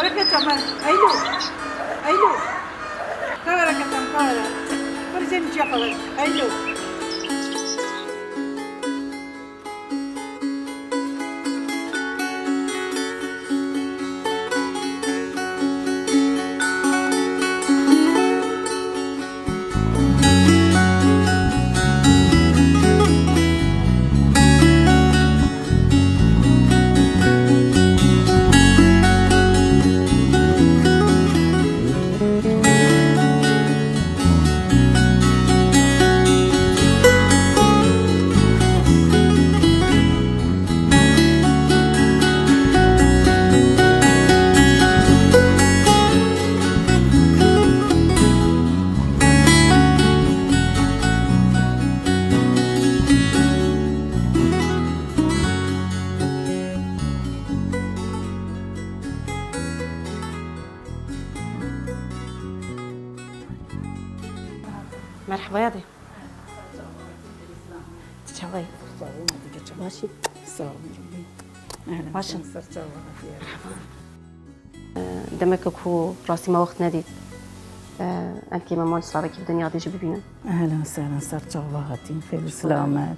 بركة تمام أيلو كارا كتام كارا برزين جاكوي أيلو مرحبا يا دي تشاوي ماشي ماشي دمك كو راسي ما وقت نديد انت ماما صارك الدنيا دي جيبي بينا اهلا وسهلا صار شغلاتي في السلامات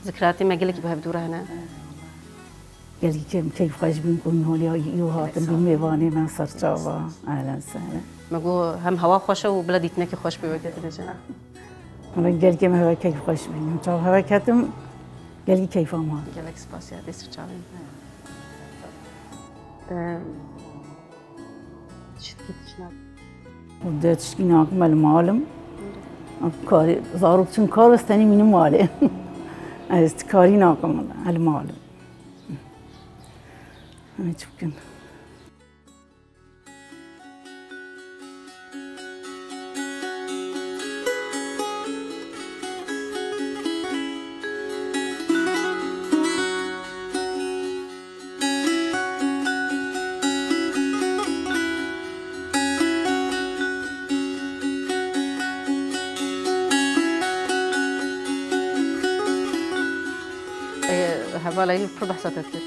ذكرياتي ما قلك بهبدوره هنا قال لي كيف خاش بنكون هولي يوهاتن بميواني ما صار شغله اهلا وسهلا ما جو هم هوا خوشه وبلدي تنكي خوش بوقت الجنة قال لي ما هو كيف خاش بين شو هوا كاتم قال لي كيف ما قال لك سباس يا ديسر تشالين شتكيت وديت شكيناك مال معلم كاري زاروك شن كار استني من ماله استكاري ناكم المعلم يمكن هوا ليل فربح ساتذكر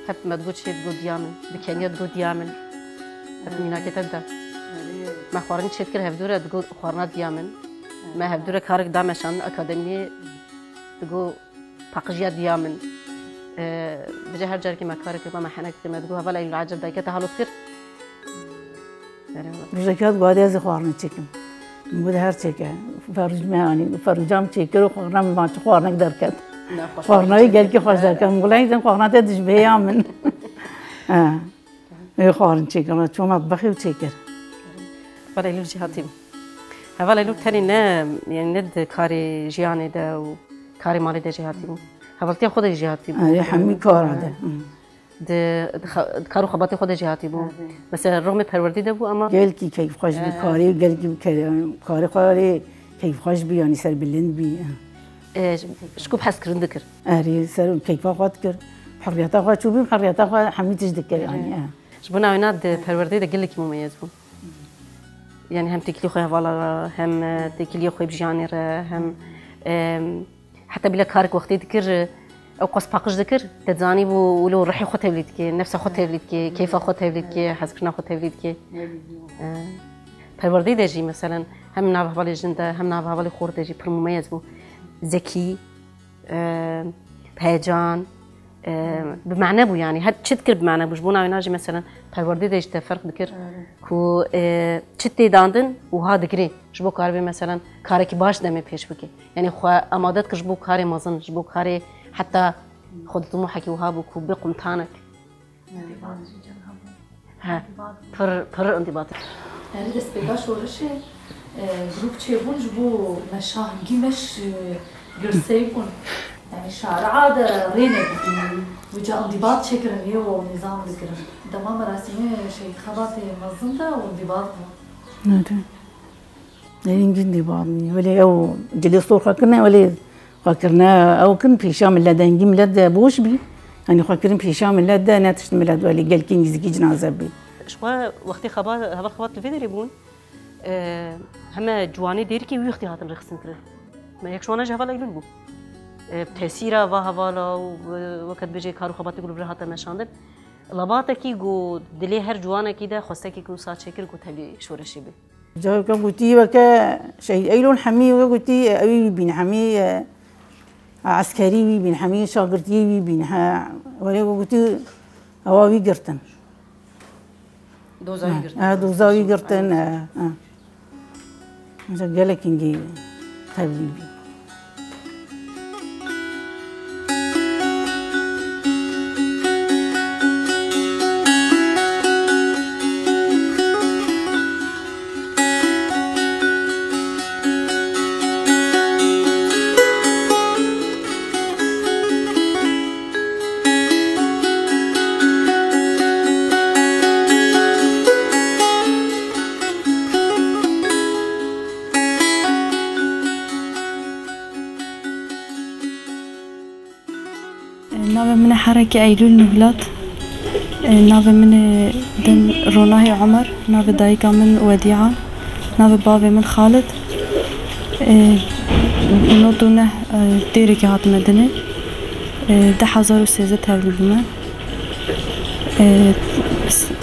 هب ما تقول شيء تقول ديامن بكينيا تقول ديامن هب مينا كتبدا ما خوارن شيء تذكر هفدورة تقول خوارنا ديامن ما هفدورة كارك دامشان أكاديمية تقول باقجيا ديامن بجا هر جاركي ما كارك ما حنك ما تقول هوا ليل العجب دايكة تهالو تذكر بجاكات قادي از خوارنا تشكم بود هر چکه فرج میانی فرجام چکر و خوارنا ما چه خوارنا درکت خوارنایی گل که خوش درکم مولای زن خوارنا تدش بیامن خوارن چکر چون مطبخی و چکر ولی لور جهاتیم هوا لور تانی نه یعنی ند کاری جیانی ده و کاری مالی ده جهاتیم هوالتی خود جهاتیم همین کار ده کارو خباتی خود جهاتی بود مثلا رغم پروردی ده بود اما گل کی کیف خوش بی کاری گل کی کاری کیف خوش بی یعنی سر بلند بی شکوب حس کردن دکر آری سر کیف خواهد کرد حریت خواهد چوبی حریت خواهد حمیتش دکر یعنی شبنا وینات پروردی ده گل کی ممیز بود یعنی هم تکلی خوی حوالا هم تکلی خوی بجانی را هم حتی بلا کارک وقتی دکر أو قص باقش ذكر تتزاني ولو روحي خو توليد كي نفسها خو توليد كي كيف خو توليد كي حسكنا خو توليد كي پروردي دجي مثلا هم نعرف بالي جنده هم نعرف بالي خور دجي پر مميز بو ذكي هيجان بمعنى بو يعني هاد تذكر بمعنى بو جبونا ويناجي مثلا پروردي دجي تفرق ذكر كو تشتي داندن وها ذكري جبو كاربي مثلا كاركي باش دمي پیش بكي يعني خو امادت كجبو كاري مازن جبو كاري حتى خذ طموحك وهابك وبقم تانك ها فر انضباطك يعني دست بيباش ورشه جروب تشيبون جبو مشاهنجي مش جرسيبون يعني شعر عادة رينة وجا انضباط شكرا ليه ونظام ذكرا دما مراسمه شيء خباتي منظمة وانضباط نعم لين انضباط ولا أو جلس طرقة كنا ولا فكرنا أو كن بيشام اللاد نجي ملاد بوش بي يعني فكرنا بيشام اللاد ناتش ملاد ولي قال كين يزكي جنازة بي شوا وقتي خبات هذا خبات الفيديو يبون هم جواني ديركي ويختي هات الرخص نكره ما يكشوانا جهوا لا يلون بو بتأثيره وهوالا وقت بيجي كارو خبات يقولوا برهات مشاندن لباتکی گو دلی هر جوانه کی ده خواسته کی کو ساعت شکر کو تبی شورشی به جا که گویی و که شهید ایلون حمی و گویی اوی بین حمی عسکری وی بین حمی شاگردی وی بین ها ولی گویی هواوی گرتن دوزاوی گرتن دوزاوی گرتن مثلا گله کنگی تبلیغی ناوي من حركة أيلول نهلات ناوي من دن روناهي عمر ناوي دايكا من وديعة ناوي بابي من خالد نوتونه ديريكي هات مدني 10,013 تبلي بما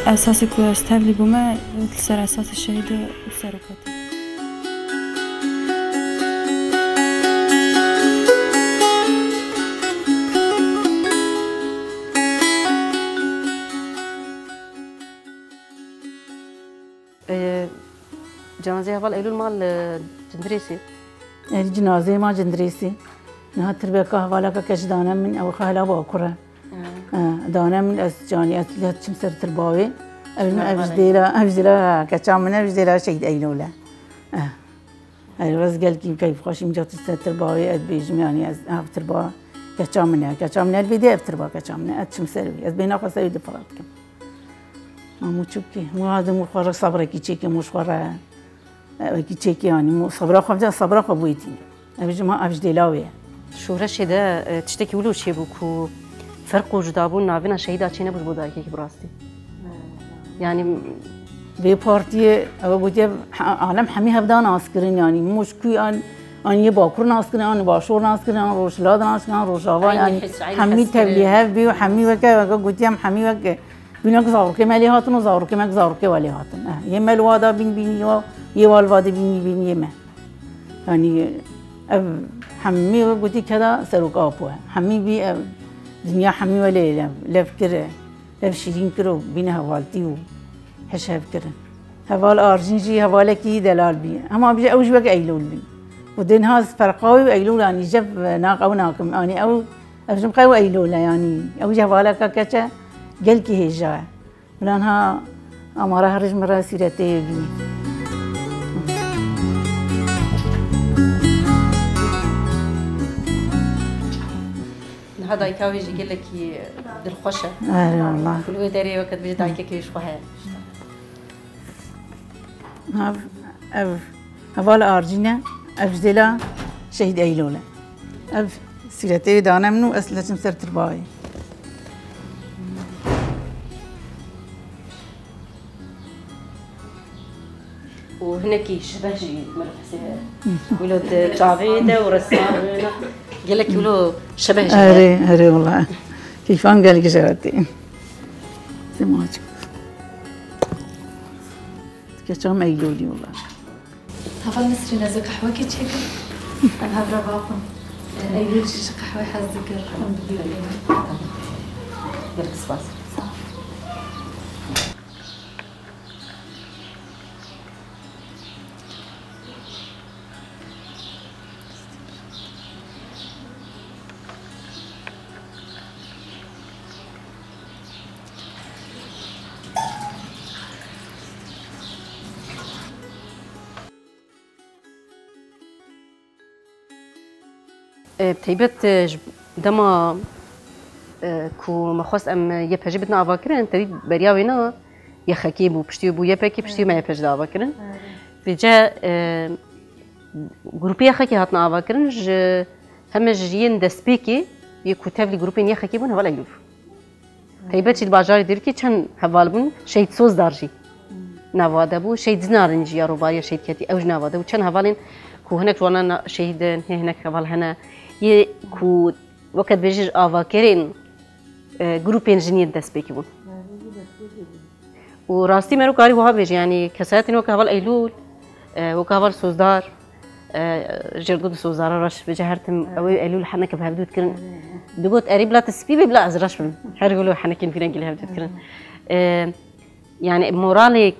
أساسي كو استبلي بما سر أساس الشهيدة وسرقاتي جنازه اول ایلول مال جندریسی جنازه ما جندریسی نه تربیه که حوالا که کش دانم من او خاله با کره دانم من از جانی از لحظه چم سر ترباوی افزیلا کچام من افزیلا شهید ایلوله روز قال كيف خوش مجات ترباوي اد بيجم يعني از اف تربا كچام من البدايه اف تربا كچام من اد چم سروي از بينا خاصه دفراتكم مو تشوكي مو هذا مو خرج صبرك كيتشيكي مو خرج كيتشيكي يعني مو صبرا خبزه صبرا خبويتي ابجما ابجدلاوي شورش ده تشتكي ولو شي بوكو فرق وجدابون نابنا شهيدا چينه بوش بوداي كي براستي يعني بي بارتي او بودي عالم حمي هبدان اسكرين يعني مشكي ان يباكر ناسكرين ان باشور ناسكرين ان روشلاد ناسكرين روشاوا يعني حمي تبليه بي وحمي وكا قلت حمي وكا بينك زاور كمالي هاتن وزاور كمك زاور كوالي هاتن يمال وادا بين يوال وادا بين يما يعني حمي قلت كذا سلوك ابوه حمي بي دنيا حمي ولا لفكر لفشيرين كرو بين هوالتي حش هفكرن هوال ارجنجي هوالكي دلال بي اما بيجي اوج بك ايلول بي ودين هاز فرقاوي وايلول يعني جب ناق او ناقم يعني او ارجم قاو ايلول يعني اوج هوالك كاچا قال كي هجا لانها امارها رجم راسيرتي بي هذا يكاوي يجي يقول لك بالخوشه والله كل داري وقت بيجي دايك كيش خوها هوال ارجينا افزلا شهيد ايلولا اف سيرتي دانا منو اسلتم سر ترباي وهناك شبه جيد مرحسها ولد تعبيده ورسام قال لك ولو شبه جيد هري والله كيفان قال لك شراتي سمعت كشام ايلولي والله هفل نسري نزك قهوة كي تشكل أنا هبرا باقم أيلول شيش قهوة حزك الحمد لله قالك سباس بتيبت دما كو مخص ام يبهجي بدنا افاكرن تريد برياوينا يخكيب وبشتي بو يبكي بشتي ما يبهج دا افاكرن بيجا جروبي خكي هاتنا افاكرن هم جين دسبيكي يكتب لي جروبين يخكيبون ولا يلوف تيبت الباجار ديركي كان هوالبون شيء سوز دارجي نواده بو شيء زنارنجي يا روباريا شيء كتي اوج نواده وكان هوالين كو هناك وانا شهيدن هناك هوال هنا كو وقت بيجي افاكرين جروبين جنين دسبيكي بون وراستي مرو كاري وها بيجي يعني كساتين وكهبل أيلول وكهبل سوزدار جرقود سوزدار رش بيجي هرتم أوي أيلول حنك بهبدود كرن دقوت قريب لا تسبيبي بلا أزرش بن هرقولوا حنكين فينا قل هبدود كرن يعني مورالي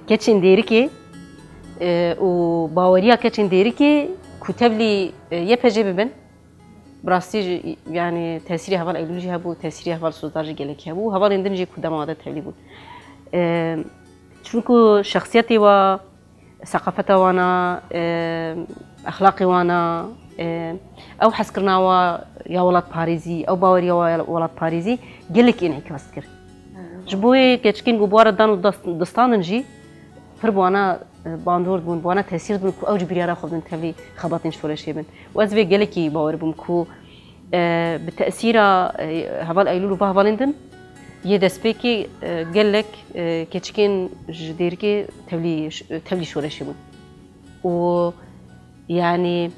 كتشن ديركي وباوريا كتشن ديركي كتب لي يبهجي ببن براستي يعني تأثيري هبال أيلولجي هبو تأثيري هبال سوزدارجي جلكي هبو هبال إندنجي كدام عادة تبلي بود چونكو شخصيتي و ثقافتي وانا أخلاقي وانا أو حسكرنا و يا ولد باريزي أو باوريا ولد باريزي جلك إني كفسكر جبوي كتشكين جبوار دان دستاننجي فربوانا باندور بون بوانا تأثير بون كو أوج بريارا خودن تبلي خبطين شورشي بن وأزبي جلكي باور بون كو بالتأثير هبال أيلول و بهبالندن يدسبيكي جلك كتشكين جديركي تبلي شورشي بون و يعني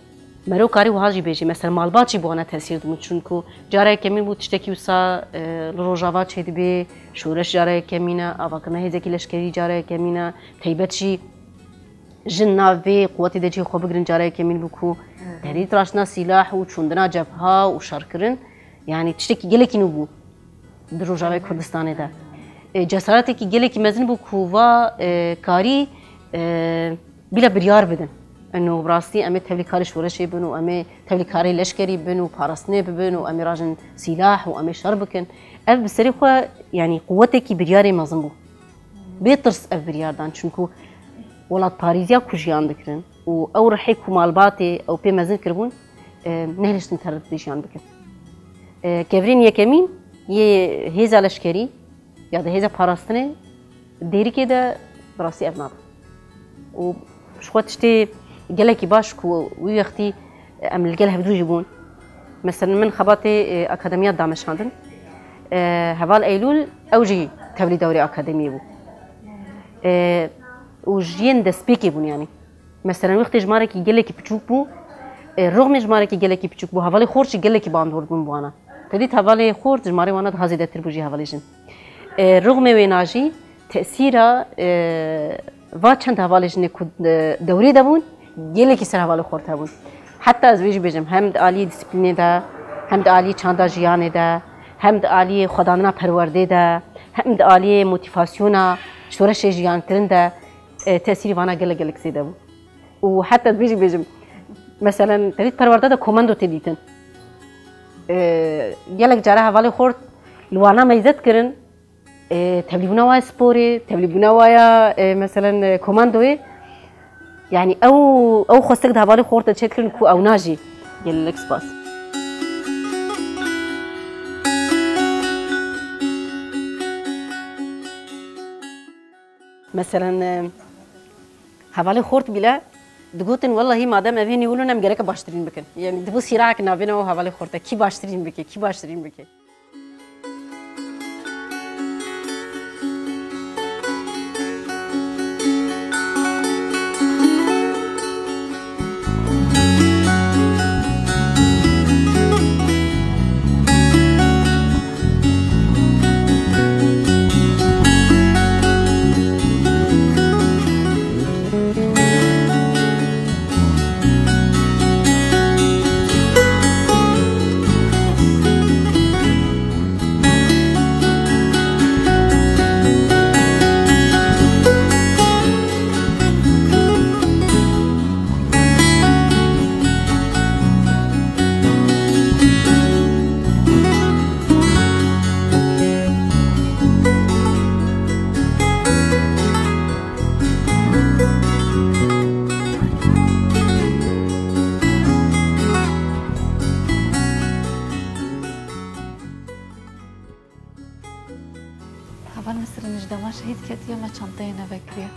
مرو كاري وهاجي بيجي مثلا مالباتشي بوانا تأثير دمون چونكو جاري كمين بو تشتكي وسا لروجاوا تشيد بي شورش جاري كمينة أفاكنا هيزاكي لشكري جاري كمينة تيبتشي جنة في قوتي دجي خو بگرن جاري كمين بكو تهديد راشنا سلاح وچوندنا جبهة وشاركرن يعني تشتكي جلكي نبو در روجاوای کردستان ده جسارتی که گله کی مزن بو کووا کاری بلا بریار بدن انه براستی امه تبلی کارش ورشی بن و امه تبلی کاری لشکری بن و پارسنه بن و امه راجن سلاح و امه شربکن اف بسری خو يعني قوته کی بریاری مزن بو بیترس اف بریار دان چونکو ولاد پاریزیا کجیان دکرن و او رحی کومالباتی او پی مزن کربون نهلشتن ترد دیجان بکن کفرین یکمین یه هیزا لشکری یا ده هیزا پاراستنه دیری که ده براستی ابناد و شخوتشتی گله کی باش کو وی وقتی عمل گله هبدو جبون مثلا من خبات اکادمیات دامش هندن هوال ایلول اوجی تبلی دوری اکادمی بو و جین دسپیکی بون يعني مثلا وقتی جماره کی گله کی پچوک بو رغم جماره کی گله کی پچوک بو هوالی خورچ گله کی باندور بون بوانا تديت هوالي خورد جماري وانا هذه دتر بوجي هواليجن رغم ويناجي تأثيره واتشنت هواليجن كود دوري دبون يلي كسر هوالي خورد هبون حتى ازويج بيجم هم عالي ديسيبلين ده هم عالي چاندا جيان ده هم عالي خدانا پرورده ده هم عالي موتيفاسيونا شورش جيان كرن ده تأثير وانا گل گلك زيده بو وحتى ازويج بيجم مثلا تديت پرورده ده كوماندو تديتن جالك جارها والي خورد لوانا ميزات كرن تبليبنا وايا سبوري تبليبنا وايا مثلا كوماندوي يعني او خستك ده والي خورد تشيت كرن كو او ناجي يل الاكسباس مثلا هوالي خورد بلا دقوتن والله ما دام ابهني يقولون ام جالك باشترين بكن يعني دبو سيراك نابنا وهوالي خورته كي باشترين بكي كي باشترين بكي طبعا مثلا نجدما شهيد كتير ما شنطينا بكريا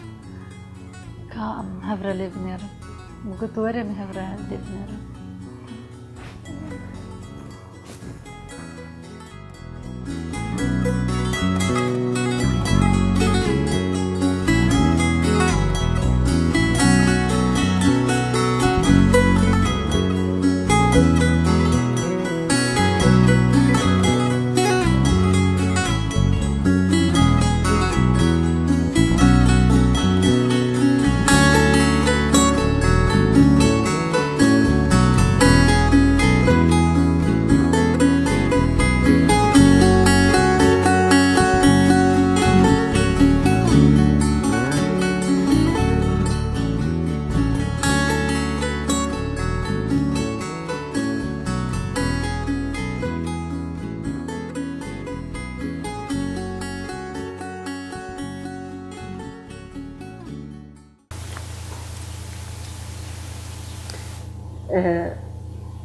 كام هبرة لبنير وقلت ورا من هبرة لبنير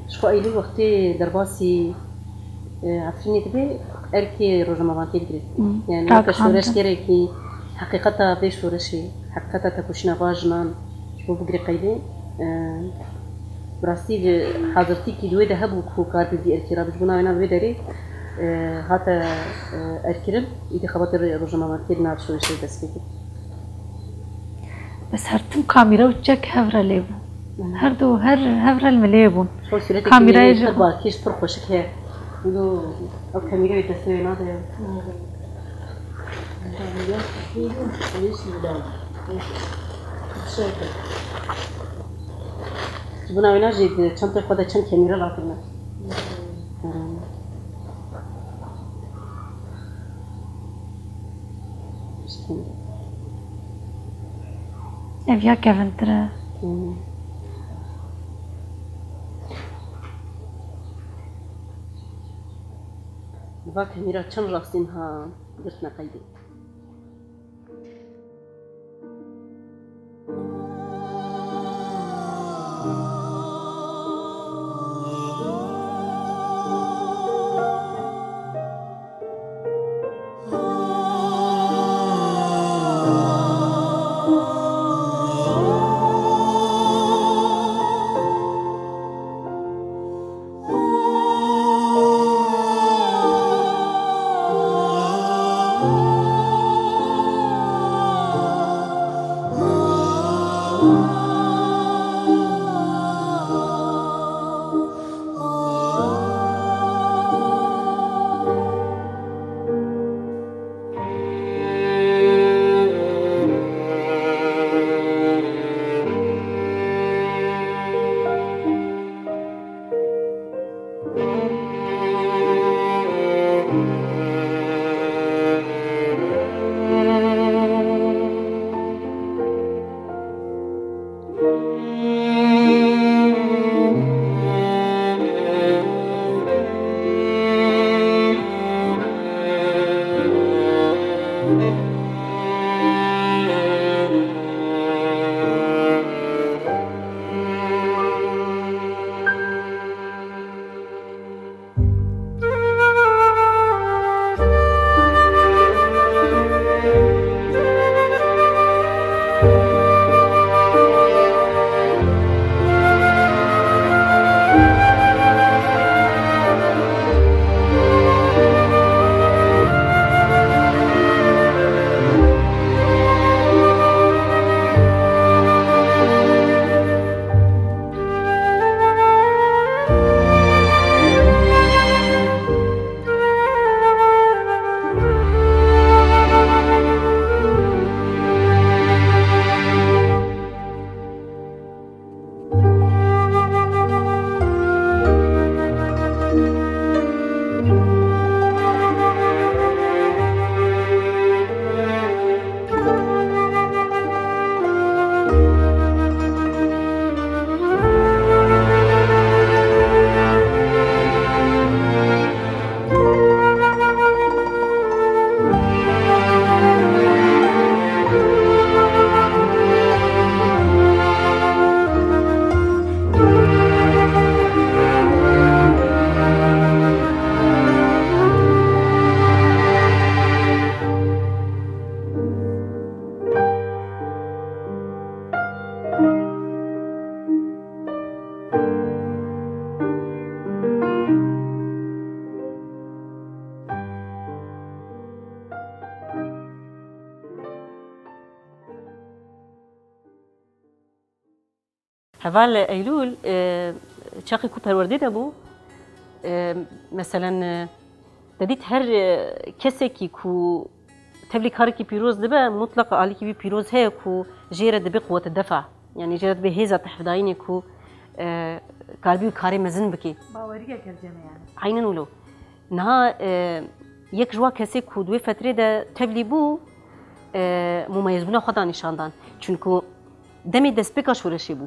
شخو ایلو وقتی درباسی عفرینی دبی ارکی روزمانتی دگری یعنی کشورش کره کی حقیقتا به شورشی حقیقتا تکوشنا واجنان شو بگری قیلی براستی حاضرتی کی دوی ده هبو کو کار بدی ارکی را بجبونا اینا دوی داری حتی ارکیرم ایدی خبات روزمانتی ناب شورشی دست بگیر بس هرتم كاميرا وجاك هفرة ليبون هردو هفرة المليبون كاميرا يجي باكيش برخوشك هي ولو او كاميرا يتسوي ناده بنا وينا جيد چند خود چند كاميرا لاكنا افيا كيفن ترى با كاميرا چند راستينها قلتنا قيدي هفال ايلول شاقي كو پرورديده بو مثلا دديت هر كسكي كو تبلي كاركي بيروز دبا مطلق عليكي بي بيروز هي كو جيره دبي قوه الدفع يعني جيره بهيزه تحفدايني كو كاربي كاري مزن بكي باوريه كرجمه يعني عينن ولو نها يك جوا كسي كو دوي فتره ده تبلي بو مميز بنا خدا نشاندان چونكو دمي دسبيكا شورشي بو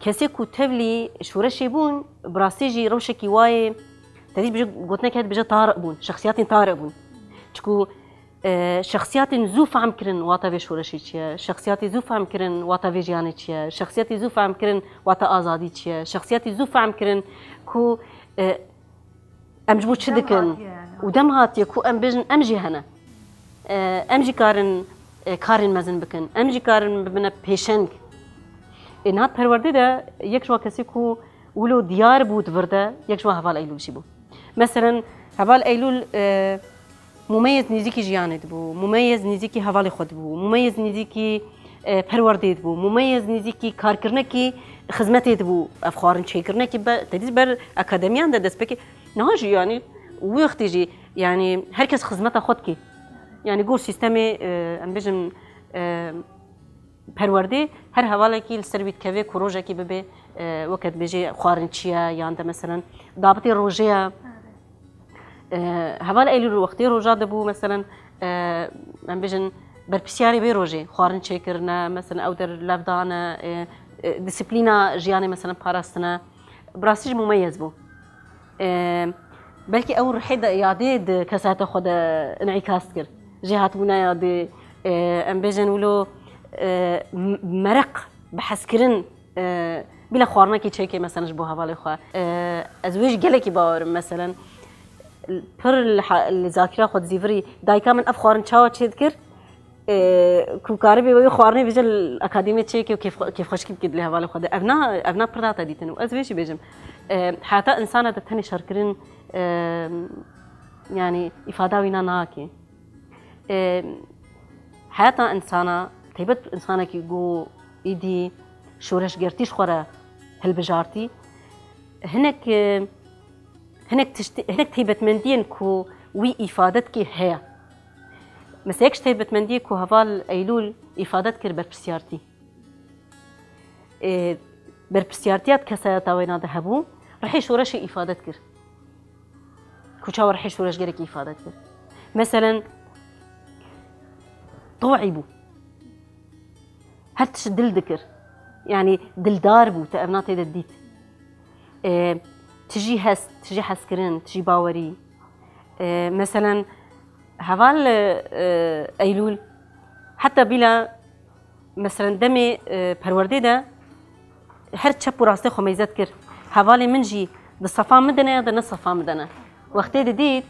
کسی کو تبلی شورشی بون براسیجی روشکی وای تدیج بجا گوتنه که بجا طارق بون شخصیاتی طارق بون چکو شخصيات زو فهم كرن واتا في شورشي چیه، شخصيات زو فهم كرن واتا في جياني چیه، شخصيات زو فهم كرن واتا آزادي چیه، شخصيات زو فهم كرن كو امجبو چه دکن و دم هاتیه کو ام بجن امجی هنه امجی کارن مزن بکن امجی کارن ببنه پیشنگ نهات پرورده ده یک جوا کسی کو ولو دیار بود ورده یک جوا هوال ایلول شی بو مثلا هوال ایلول مميز نزيكي جيانت بو مميز نزيكي هوالي خود بو مميز نزيكي پروردید بو مميز نزيكي كاركرنكي خدمتید بو افخارن چيكرنكي تديس بر اكاديميان ده دست بكي نهاجي يعني وقت يجي يعني هركز خدمته خودكي يعني جور سيستمي ام بيجم پروردي هر هوالكي السربيت كافي كروجكي ببي وقت بيجي خوارن چيا يعني مثلا ضابطي روجيا هوال ایلول وقتی روجا دبو مثلا من بجن برپسیاری بی روجی خوارن چه کرنا مثلا او در لفظانه ديسيبلينا جياني مثلا باراستنا براسيج مميز بو بلكي او رحيد يعديد كساته خد انعكاس كر جهات بنا يعدي ام بيجن ولو مرق بحسكرن بلا خوارنا كي تشيكي مثلا جبو هوالي خوا ازويج قالكي باور مثلا پر الذاكره خود زيفري دايكا من افخارن تشاو تشذكر كوكاري بي خوارني بيجل الاكاديميه تشيكي وكيف خشكي بكد لها بالي خد ابنا بردا ديتن وازويش بيجم حتى انسانه تاني شاركرين يعني افاده وينا ناكي حياتنا انسانه تيبت انسانه كي جو ايدي شورش قرتيش خورا هالبجارتي هناك تيبت مندين كو وي إفادتك هي مساكش تيبت مندين كو هفال أيلول إفادتك بربسيارتي بربسيارتيات كسايتا وينا دهبو رحي شورشي إفادتك كو شاور رحي شورش غيرك إفادتك مثلا طوعي بو هرتش دل ذكر يعني دلدار بو تأبناتي دديت تجي حسكرين تجي باوري مثلا هفال أيلول حتى بلا مثلا دمي پروردي ده هر تشب وراسته خميزات كر هفالي منجي ده صفا مدنا ده نصفا مدنا وقت ديت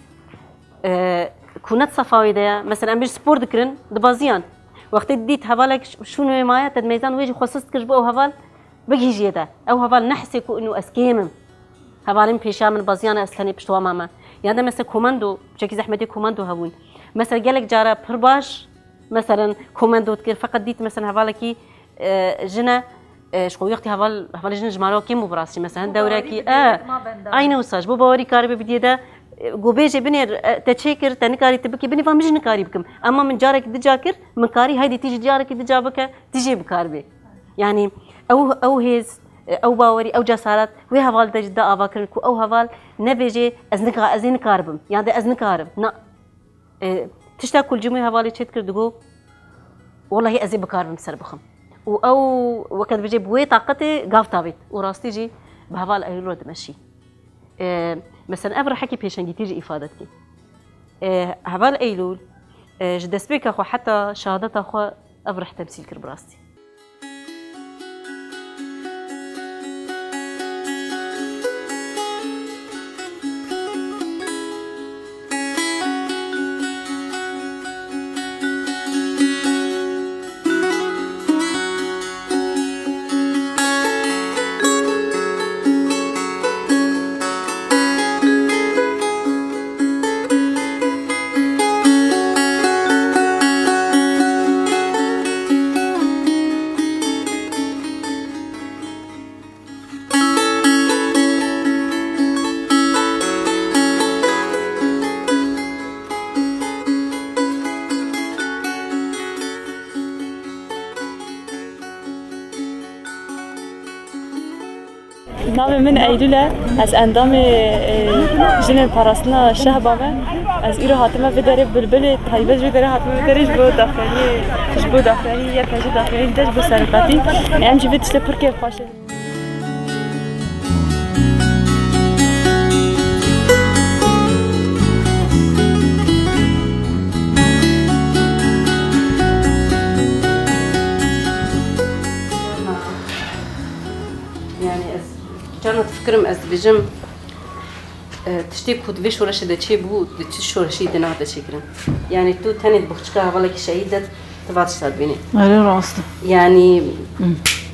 كونت صفاوي ده مثلا امبيش سبور دكرن ده بازيان وقت ديت هفالك شنو مايا تد ميزان ويجي خصصت كجبو هفال بقي جيدا او هفال نحسكو انه اسكيمم هفالين بيشا من بازيانا اسلاني بشتوا ماما يعني مثلا كوماندو بشكل زحمتي كوماندو هبون مثلا قالك جارا برباش مثلا كوماندو تكر فقط ديت مثلا هفالكي جنا شو يختي هفال جنا جمالو كي مبراسي مثلا دوراكي اين وساج بو باوري كاربي بديدا گوبیجه بنیر تشکر تنکاری تبکی بنی فهمیش نکاری بکم اما من جارك دجاكر من كاري هيدي تيجي جارك دجابك تيجي بكاربي يعني او هيز او باوري او جسارات وي هفال دجدا افاكر كو او هفال نبيجي ازن كاربم يعني ازن كارب نا تشتا كل جمعه هفالي تشكر دغو والله ازي بكاربم سربخم او وقت بيجي بوي طاقتي قافتابيت وراستي جي بهفال ايلو دمشي مثلا أفر حكي بيشنجي تيجي إفادتك هبال أيلول جدس بيك أخو حتى شهادة أخو أفرح تمثيل كربراستي نام من أيلولة از اندام جن پاراستنا شهبامه از ایرو هاتمه بداره بلبل تایبز بداره هاتمه بداره جبو داخلی یا پنج داخلی دش بو سرقتی ام جی بتشته پرکه خواشه فکرم از بیشم تشتی کود وی شورشی دچی بود دچی شورشی دنها دچی کرن یعنی تو تنید بخشکه حواله که شهیدت تبعت شد بینی آره راست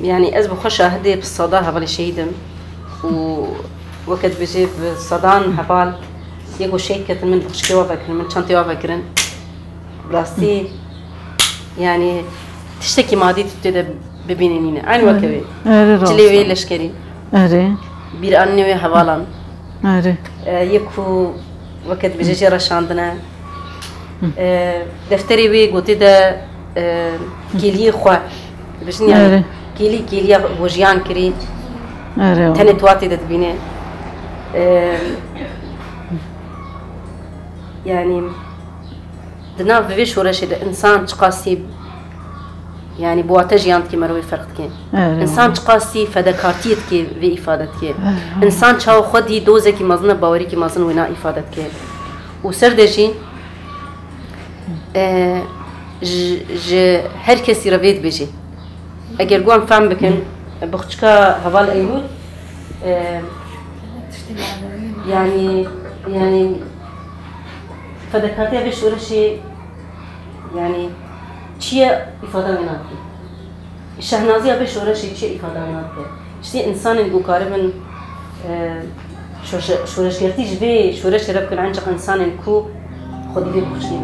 يعني از بخش شاهده بالصدى حواله شهيدم وقت بجيب صدان حوال يقول شيء كتن من بخشكي وفكرن من شنطي وفكرن براستي يعني تشتكي ماضي تبتدى ببينينينا عين وكوي جليوي لشكري بير أني حوالان يكو وقت بجيجي رشاندنا دفتري وي قوتي دا كيلي خوا بشني يعني كيلي وجيان كري تاني تواتي دتبينه يعني دنا في شورش الانسان تقاسي يعني بواتجيانت كي مروي فرقت كي انسان تقاسي فدكارتيت كي في افادتك انسان چاو خودي دوزه كي مزنه باوري كي مزن ونا افادتك وسردجي ج هر كسي رفيد بيجي اگر قوام فهم بكن بخشكا هوال ايود يعني فدكاتي بيش ورشي يعني چيه ifade مناكي الشهنازية بيش ورشي چيه ifade مناكي شتي انسان اللي قاربن شورش گرتي جبي شورش ربكن عنجق انسان كو خودي بي بخشي